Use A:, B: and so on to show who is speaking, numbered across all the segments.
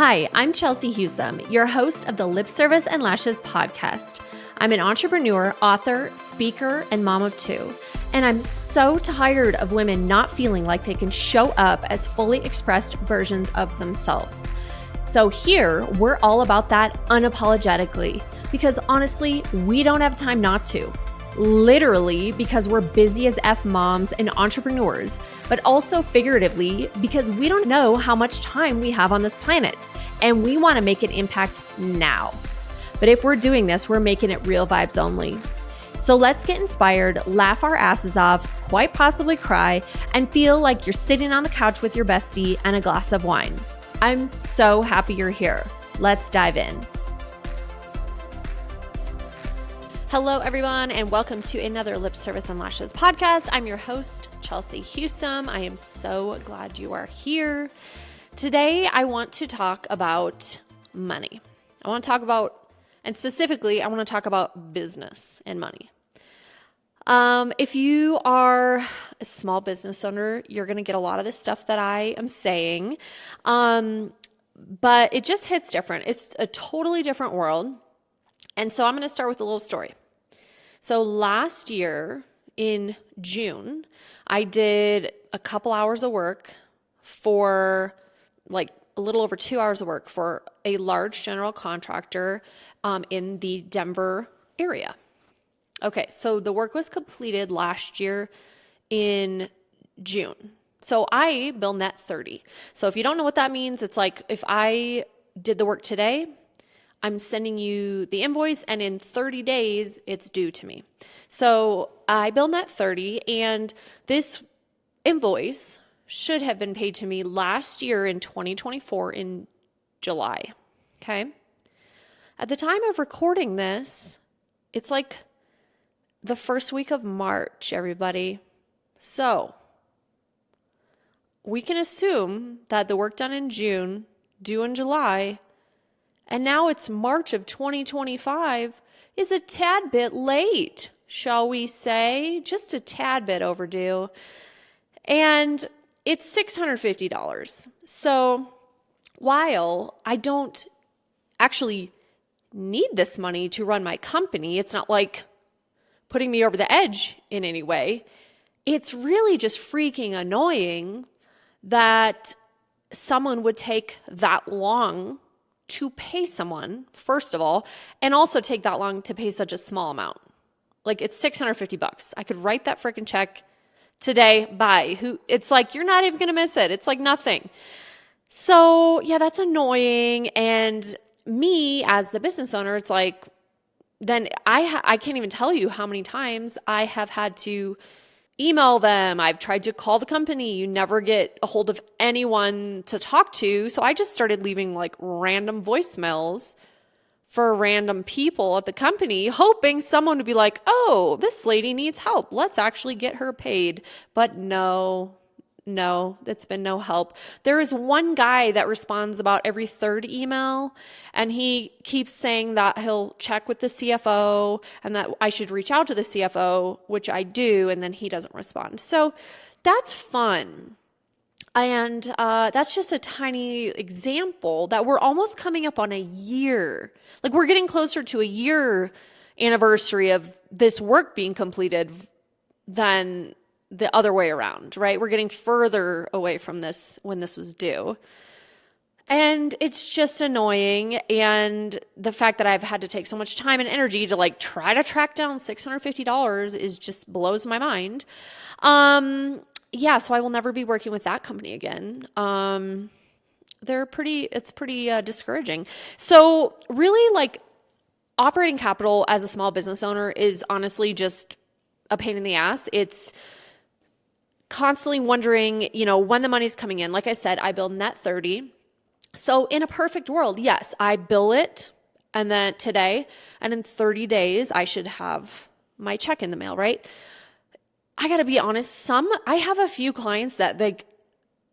A: Hi, I'm Chelsea Husum, your host of the Lip Service and Lashes podcast. I'm an entrepreneur, author, speaker, and mom of two. And I'm so tired of women not feeling like they can show up as fully expressed versions of themselves. So here, we're all about that unapologetically, because honestly, we don't have time not to. Literally, because we're busy as F moms and entrepreneurs, but also figuratively, because we don't know how much time we have on this planet, and we want to make an impact now. But if we're doing this, we're making it real vibes only. So let's get inspired, laugh our asses off, quite possibly cry, and feel like you're sitting on the couch with your bestie and a glass of wine. I'm so happy you're here. Let's dive in. Hello, everyone, and welcome to another Lip Service and Lashes podcast. I'm your host, Chelsea Husum. I am so glad you are here. Today, I want to talk about money. And specifically, I want to talk about business and money. If you are a small business owner, you're going to get a lot of this stuff that I am saying, but it just hits different. It's a totally different world. And so I'm going to start with a little story. So last year in June, I did a couple hours of work for like a little over 2 hours of work for a large general contractor in the Denver area. Okay, so the work was completed last year in June. So I bill net 30. So if you don't know what that means, it's like if I did the work today, I'm sending you the invoice, and in 30 days, it's due to me. So I bill net 30, and this invoice should have been paid to me last year in 2024 in July, okay? At the time of recording this, it's like the first week of March, everybody. So we can assume that the work done in June, due in July, and now it's March of 2025, is a tad bit late, shall we say? Just a tad bit overdue. And it's $650. So while I don't actually need this money to run my company, it's not like putting me over the edge in any way. It's really just freaking annoying that someone would take that long to pay someone, first of all, and also take that long to pay such a small amount. Like, it's $650. I could write that freaking check today, bye. It's like, you're not even going to miss it. It's like nothing. So yeah, that's annoying. And me as the business owner, it's like, then I can't even tell you how many times I have had to email them. I've tried to call the company. You never get a hold of anyone to talk to. So I just started leaving like random voicemails for random people at the company, hoping someone would be like, oh, this lady needs help. Let's actually get her paid. But no, that's been no help. There is one guy that responds about every third email, and he keeps saying that he'll check with the CFO and that I should reach out to the CFO, which I do, and then he doesn't respond. So that's fun. And that's just a tiny example that we're almost coming up on a year. Like, we're getting closer to a year anniversary of this work being completed than the other way around, right? We're getting further away from this when this was due. And it's just annoying. And the fact that I've had to take so much time and energy to like try to track down $650 is just blows my mind. Yeah, so I will never be working with that company again. It's pretty discouraging. So really, like, operating capital as a small business owner is honestly just a pain in the ass. It's constantly wondering, when the money's coming in. Like I said, I bill net 30. So in a perfect world, yes, I bill it and then today, and in 30 days, I should have my check in the mail, right? I got to be honest, I have a few clients that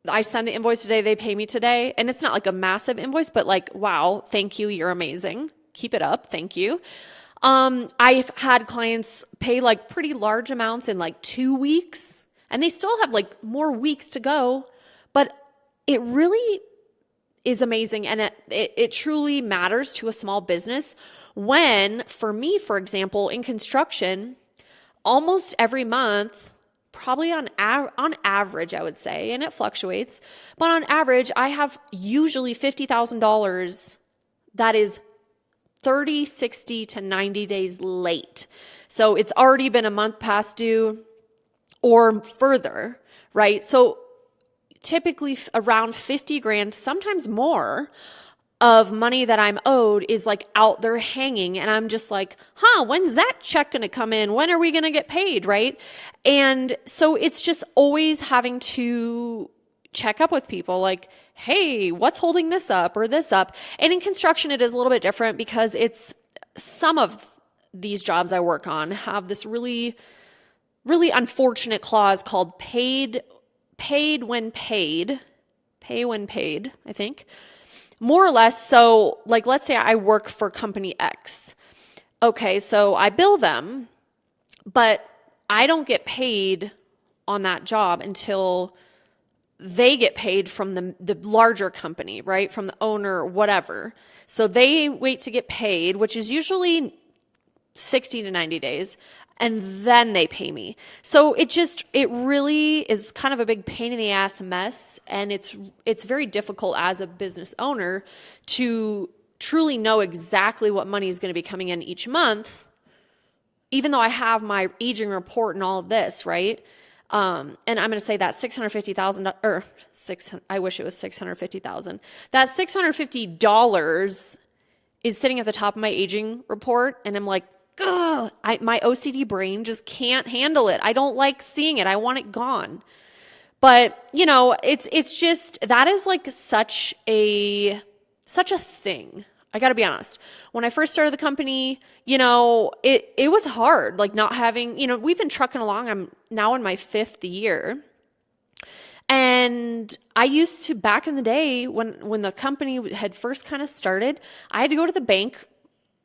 A: I send the invoice today, they pay me today, and it's not like a massive invoice, but like, wow, thank you, you're amazing. Keep it up, thank you. I've had clients pay like pretty large amounts in like 2 weeks, and they still have like more weeks to go, but it really is amazing. And it truly matters to a small business when, for me, for example, in construction, almost every month, probably on average, I would say, and it fluctuates, but on average, I have usually $50,000 that is 30, 60 to 90 days late. So it's already been a month past due or further, right? So typically around 50 grand, sometimes more, of money that I'm owed is like out there hanging. And I'm just like, when's that check going to come in? When are we going to get paid? Right. And so it's just always having to check up with people like, hey, what's holding this up or this up? And in construction, it is a little bit different because it's some of these jobs I work on have this really, really unfortunate clause called pay when paid, I think. More or less, so like let's say I work for company X. Okay, so I bill them, but I don't get paid on that job until they get paid from the larger company, right? From the owner, whatever. So they wait to get paid, which is usually 60 to 90 days, and then they pay me. So it really is kind of a big pain in the ass mess. And it's very difficult as a business owner to truly know exactly what money is going to be coming in each month, even though I have my aging report and all of this, right? And I'm going to say that I wish it was 650,000. That $650 is sitting at the top of my aging report. And I'm like, my OCD brain just can't handle it. I don't like seeing it. I want it gone. But, it's just, that is like such a thing. I got to be honest. When I first started the company, it was hard, like not having, we've been trucking along. I'm now in my 5th year. And I used to, back in the day when the company had first kind of started, I had to go to the bank.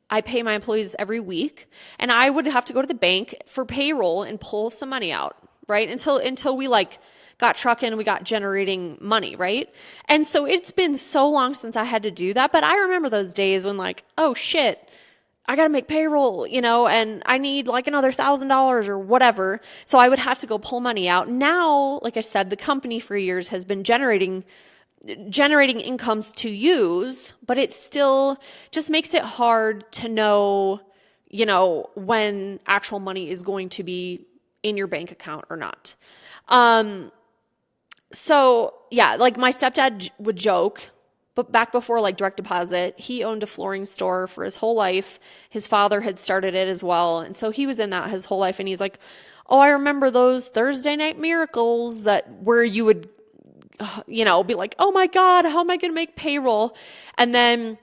A: I pay my employees every week, and I would have to go to the bank for payroll and pull some money out, right? Until we like got trucking, we got generating money, right? And so it's been so long since I had to do that, but I remember those days when like, oh shit, I got to make payroll, and I need like another $1,000 or whatever. So I would have to go pull money out. Now, like I said, the company for years has been generating incomes to use, but it still just makes it hard to know, when actual money is going to be in your bank account or not. So yeah, like my stepdad would joke, but back before like direct deposit, he owned a flooring store for his whole life. His father had started it as well. And so he was in that his whole life. And he's like, oh, I remember those Thursday night miracles where you would be like, oh my God, how am I going to make payroll? And then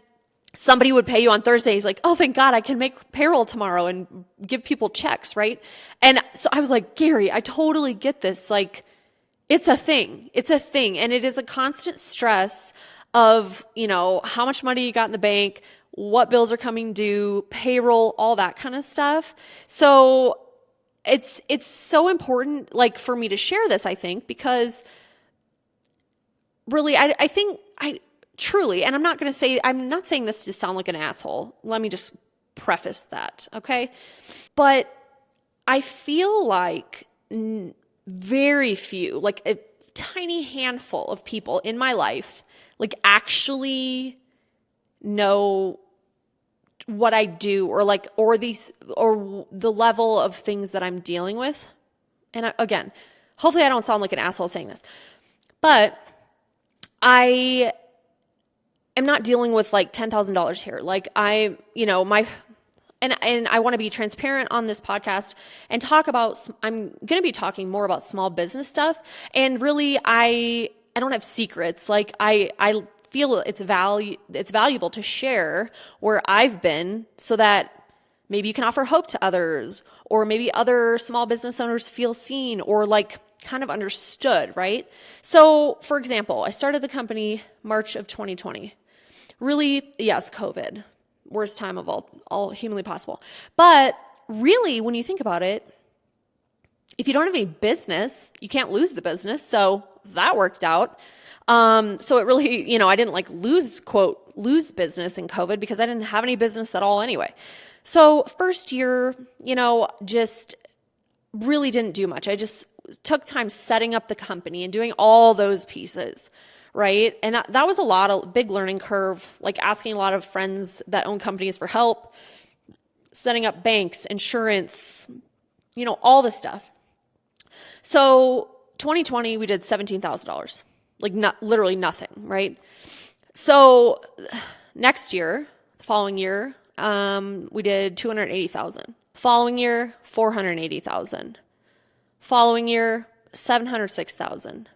A: somebody would pay you on Thursday. He's like, oh, thank God I can make payroll tomorrow and give people checks, right? And so I was like, Gary, I totally get this. Like, it's a thing. It's a thing. And it is a constant stress of, how much money you got in the bank, what bills are coming due, payroll, all that kind of stuff. So it's so important, like, for me to share this, I think, because really, I think truly, and I'm not saying this to sound like an asshole. Let me just preface that, okay? But I feel like very few, like a tiny handful of people in my life, like actually know what I do or the level of things that I'm dealing with. And again, hopefully I don't sound like an asshole saying this, but I am not dealing with like $10,000 here. Like and I want to be transparent on this podcast and I'm going to be talking more about small business stuff. And really, I don't have secrets. Like I feel it's valuable to share where I've been so that maybe you can offer hope to others, or maybe other small business owners feel seen or like kind of understood, right? So, for example, I started the company March of 2020. Really, yes, COVID, worst time of all humanly possible. But really, when you think about it, if you don't have any business, you can't lose the business. So that worked out. So it really, I didn't like lose business in COVID because I didn't have any business at all anyway. So first year, just really didn't do much. I just took time setting up the company and doing all those pieces, right? And that was a big learning curve, like asking a lot of friends that own companies for help, setting up banks, insurance, all this stuff. So 2020, we did $17,000, like literally nothing, right? So next year, the following year, we did 280,000. Following year, 480,000. Following year, 706,000.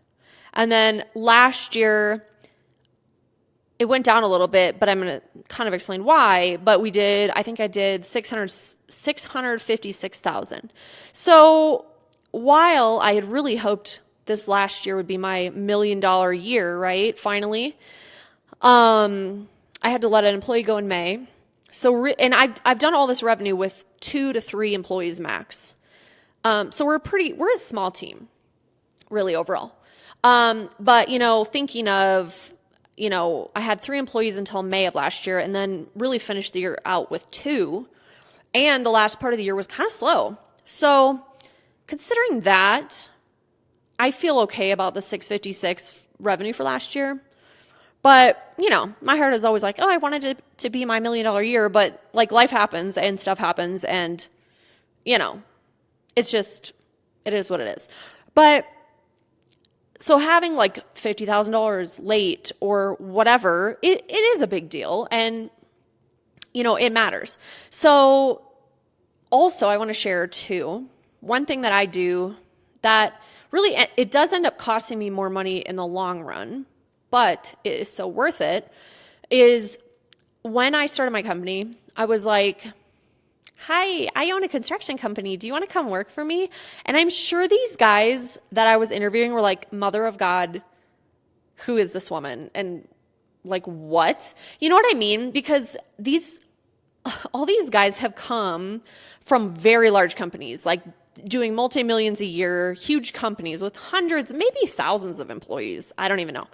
A: And then last year, it went down a little bit, but I'm going to kind of explain why. But I think I did 656,000. So while I had really hoped this last year would be my $1 million year, right? Finally, I had to let an employee go in May. So, and I've done all this revenue with 2 to 3 employees max. So we're a small team, really overall. But thinking of, I had 3 employees until May of last year, and then really finished the year out with 2. And the last part of the year was kind of slow. So considering that, I feel okay about the 656 revenue for last year. But, my heart is always like, oh, I wanted it to be my $1 million year, but like life happens and stuff happens and, it is what it is. But so having like $50,000 late or whatever, it is a big deal and, it matters. So also I want to share too, one thing that I do that really, it does end up costing me more money in the long run, but it is so worth it, is when I started my company, I was like, hi, I own a construction company. Do you want to come work for me? And I'm sure these guys that I was interviewing were like, Mother of God, who is this woman? And like, what? You know what I mean? Because all these guys have come from very large companies, like doing multi-millions a year, huge companies with hundreds, maybe thousands of employees. I don't even know.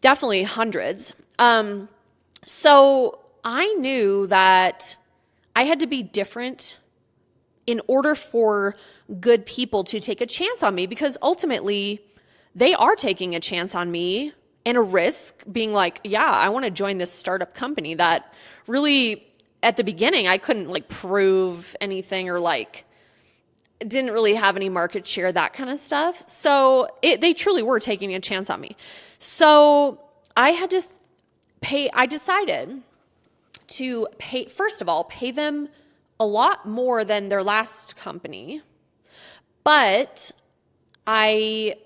A: Definitely hundreds. So I knew that I had to be different in order for good people to take a chance on me, because ultimately they are taking a chance on me and a risk, being like, yeah, I want to join this startup company that really at the beginning I couldn't like prove anything or like didn't really have any market share, that kind of stuff. So they truly were taking a chance on me. So I had to I decided to first of all, pay them a lot more than their last company, but I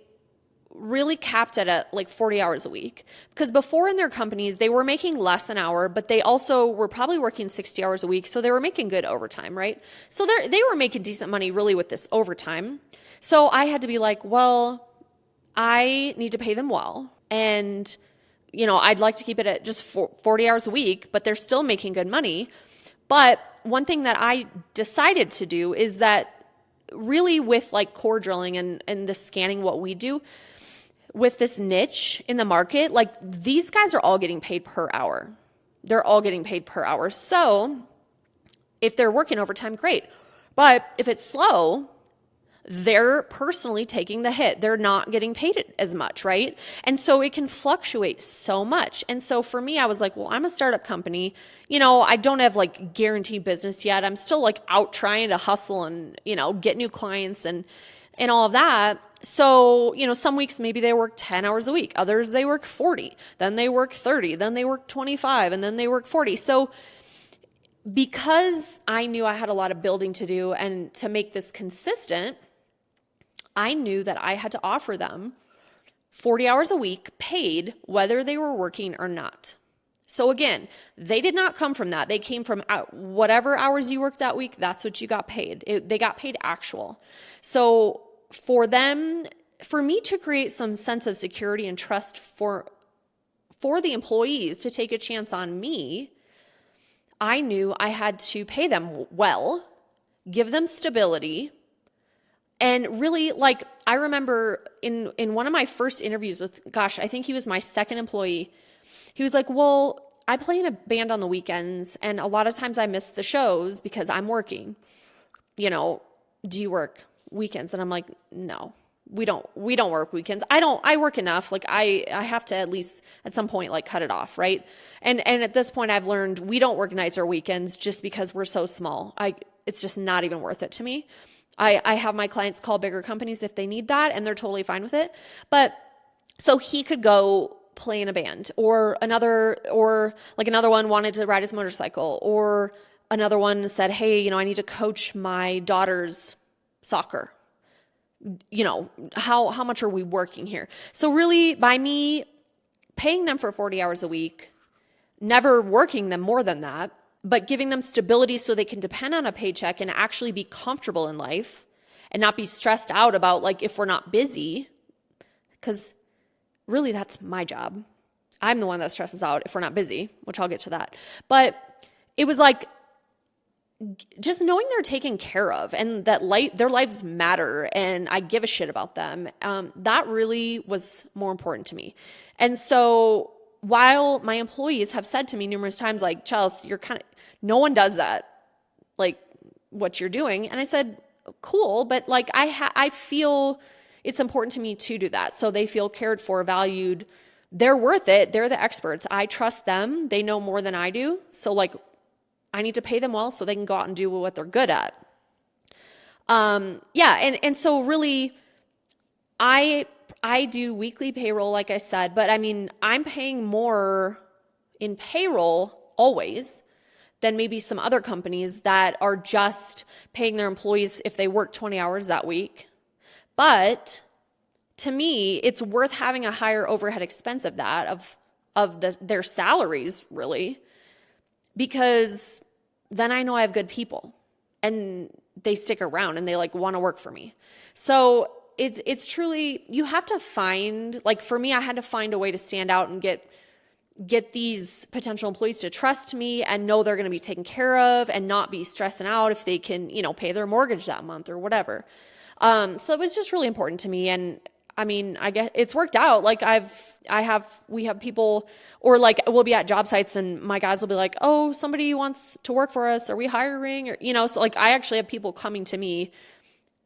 A: really capped it at like 40 hours a week, because before in their companies, they were making less an hour, but they also were probably working 60 hours a week. So they were making good overtime, right? So they were making decent money really with this overtime. So I had to be like, well, I need to pay them well. And, I'd like to keep it at just 40 hours a week, but they're still making good money. But one thing that I decided to do is that really with like core drilling and the scanning, what we do with this niche in the market, like these guys are all getting paid per hour. They're all getting paid per hour. So if they're working overtime, great. But if it's slow, they're personally taking the hit. They're not getting paid as much, right? And so it can fluctuate so much. And so for me, I was like, well, I'm a startup company. I don't have like guaranteed business yet. I'm still like out trying to hustle and, get new clients and all of that. So, some weeks maybe they work 10 hours a week. Others they work 40. Then they work 30. Then they work 25. And then they work 40. So because I knew I had a lot of building to do and to make this consistent, I knew that I had to offer them 40 hours a week paid, whether they were working or not. So again, they did not come from that. They came from whatever hours you worked that week, that's what you got paid. They got paid actual. So for me to create some sense of security and trust for the employees to take a chance on me, I knew I had to pay them well, give them stability, And really, like, I remember in one of my first interviews with, I think he was my second employee. He was like, well, I play in a band on the weekends, and a lot of times I miss the shows because I'm working. Do you work weekends? And I'm like, no, we don't work weekends. I work enough. Like I have to at least at some point like cut it off. Right. And at this point I've learned we don't work nights or weekends just because we're so small. It's just not even worth it to me. I have my clients call bigger companies if they need that, and they're totally fine with it. But so he could go play in a band, or another one wanted to ride his motorcycle, or another one said, hey, I need to coach my daughter's soccer. How much are we working here? So really, by me paying them for 40 hours a week, never working them more than that, but giving them stability so they can depend on a paycheck and actually be comfortable in life and not be stressed out about like if we're not busy, because really that's my job. I'm the one that stresses out if we're not busy, which I'll get to that. But it was like just knowing they're taken care of and that their lives matter and I give a shit about them. That really was more important to me. And so while my employees have said to me numerous times, like, Chelsea, no one does that, like what you're doing. And I said, cool, but like I feel it's important to me to do that. So they feel cared for, valued. They're worth it. They're the experts. I trust them. They know more than I do. So like I need to pay them well so they can go out and do what they're good at. And so really I do weekly payroll, like I said, but I mean, I'm paying more in payroll always than maybe some other companies that are just paying their employees if they work 20 hours that week. But to me, it's worth having a higher overhead expense of that, of their salaries, really, because then I know I have good people and they stick around and they like want to work for me. So it's truly, you have to find, like for me, I had to find a way to stand out and get these potential employees to trust me and know they're going to be taken care of and not be stressing out if they can, pay their mortgage that month or whatever. So it was just really important to me. And I mean, I guess it's worked out. Like we have people, or like we'll be at job sites and my guys will be like, oh, somebody wants to work for us. Are we hiring? Or, so like I actually have people coming to me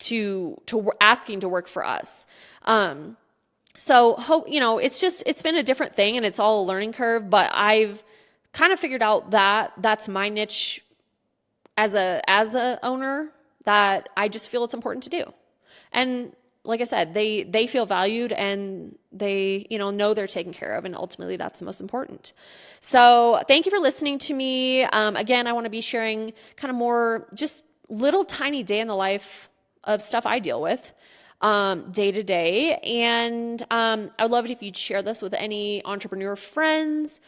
A: to asking to work for us. So it's been a different thing and it's all a learning curve, but I've kind of figured out that that's my niche as a owner, that I just feel it's important to do. And like I said, they feel valued and they, know they're taken care of. And ultimately that's the most important. So thank you for listening to me. Again, I want to be sharing kind of more just little tiny day in the life of stuff I deal with day to day. And I would love it if you'd share this with any entrepreneur friends,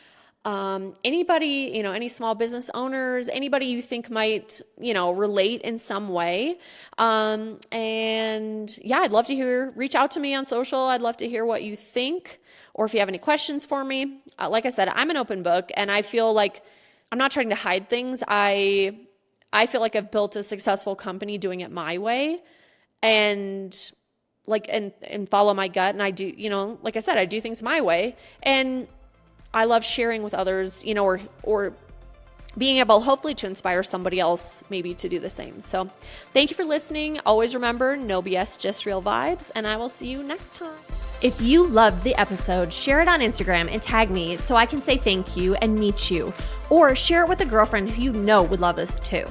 A: anybody, any small business owners, anybody you think might, relate in some way. And yeah, I'd love to reach out to me on social. I'd love to hear what you think, or if you have any questions for me. Like I said, I'm an open book and I feel like I'm not trying to hide things. I feel like I've built a successful company doing it my way and follow my gut. And I do, like I said, I do things my way. And I love sharing with others, or being able hopefully to inspire somebody else maybe to do the same. So thank you for listening. Always remember, no BS, just real vibes. And I will see you next time.
B: If you loved the episode, share it on Instagram and tag me so I can say thank you and meet you. Or share it with a girlfriend who would love this too.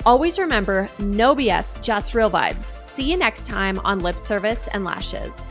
B: Always remember, no BS, just real vibes. See you next time on Lip Service and Lashes.